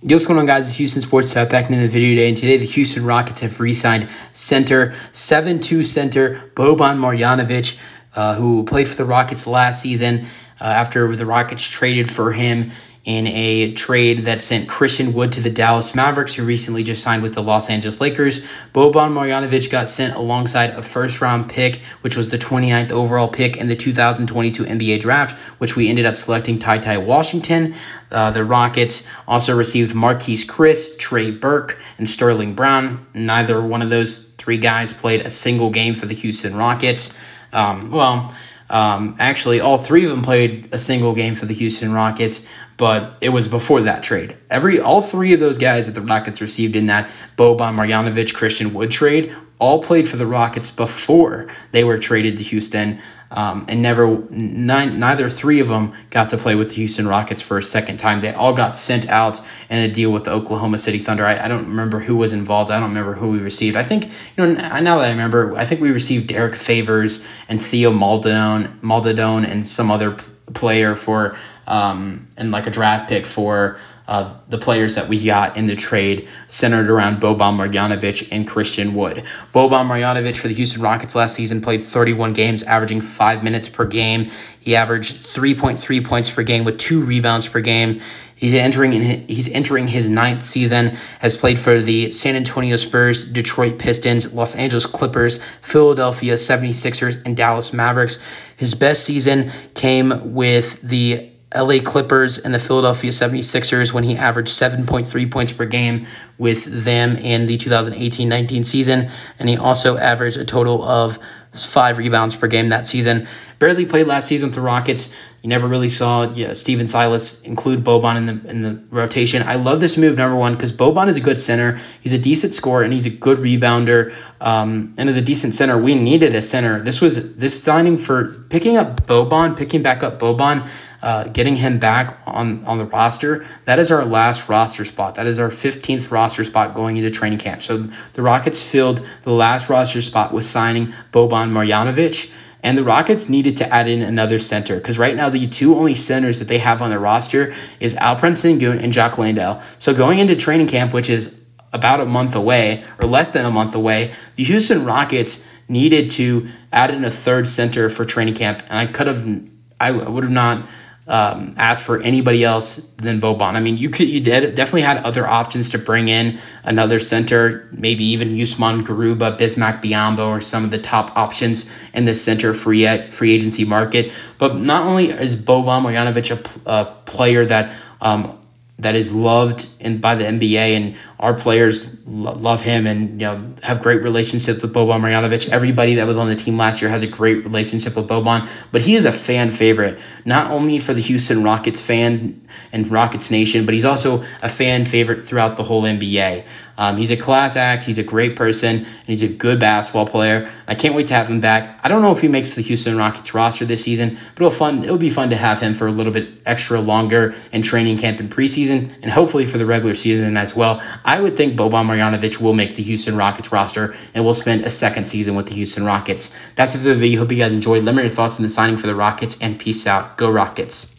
Yo, what's going on, guys? It's Houston Sports Talk back into the video today, and today the Houston Rockets have re-signed center, 7'2" center Boban Marjanovic, who played for the Rockets last season after the Rockets traded for him in a trade that sent Christian Wood to the Dallas Mavericks, who recently just signed with the Los Angeles Lakers. Boban Marjanovic got sent alongside a first-round pick, which was the 29th overall pick in the 2022 NBA draft, which we ended up selecting Ty Washington. The Rockets also received Marquise Chris, Trey Burke, and Sterling Brown. Neither one of those three guys played a single game for the Houston Rockets. Actually, all three of them played a single game for the Houston Rockets, but it was before that trade. All three of those guys that the Rockets received in that Boban Marjanovic Christian Wood trade all played for the Rockets before they were traded to Houston, and neither three of them got to play with the Houston Rockets for a second time. They all got sent out in a deal with the Oklahoma City Thunder. I don't remember who was involved. I don't remember who we received. I think, now that I remember, I think we received Derek Favors and Theo Maldonado and some other player for and like a draft pick for the players that we got in the trade centered around Boban Marjanovic and Christian Wood. Boban Marjanovic for the Houston Rockets last season played 31 games, averaging 5 minutes per game. He averaged 3.3 points per game with 2 rebounds per game. He's entering his 9th season, has played for the San Antonio Spurs, Detroit Pistons, Los Angeles Clippers, Philadelphia 76ers, and Dallas Mavericks. His best season came with the LA Clippers and the Philadelphia 76ers when he averaged 7.3 points per game with them in the 2018-19 season, and he also averaged a total of 5 rebounds per game that season. Barely played last season with the Rockets. You never really saw Steven Silas include Boban in the rotation. I love this move, number one, because Boban is a good center. He's a decent scorer, and he's a good rebounder. And as a decent center, we needed a center. This signing for picking back up Boban, getting him back on the roster, that is our last roster spot. That is our 15th roster spot going into training camp. So the Rockets filled the last roster spot with signing Boban Marjanovic, and the Rockets needed to add in another center because right now the two only centers that they have on their roster is Alperen Sengun and Jock Landale. So going into training camp, which is about a month away or less than a month away, the Houston Rockets needed to add in a third center for training camp, and I would have not asked for anybody else than Boban. I mean, you definitely had other options to bring in another center, maybe even Usman Garuba, Bismack Biyombo, or some of the top options in the center free agency market. But not only is Boban Marjanovic a player that is loved by the NBA, and our players love him and have great relationships with Boban Marjanovic. Everybody that was on the team last year has a great relationship with Boban, but he is a fan favorite, not only for the Houston Rockets fans and Rockets Nation, but he's also a fan favorite throughout the whole NBA. He's a class act, he's a great person, and he's a good basketball player. I can't wait to have him back. I don't know if he makes the Houston Rockets roster this season, but it'll be fun to have him for a little bit extra longer in training camp and preseason, and hopefully for the regular season as well. I would think Boban Marjanovic will make the Houston Rockets roster and will spend a second season with the Houston Rockets. That's it for the video. Hope you guys enjoyed. Let me know your thoughts on the signing for the Rockets, and peace out. Go Rockets.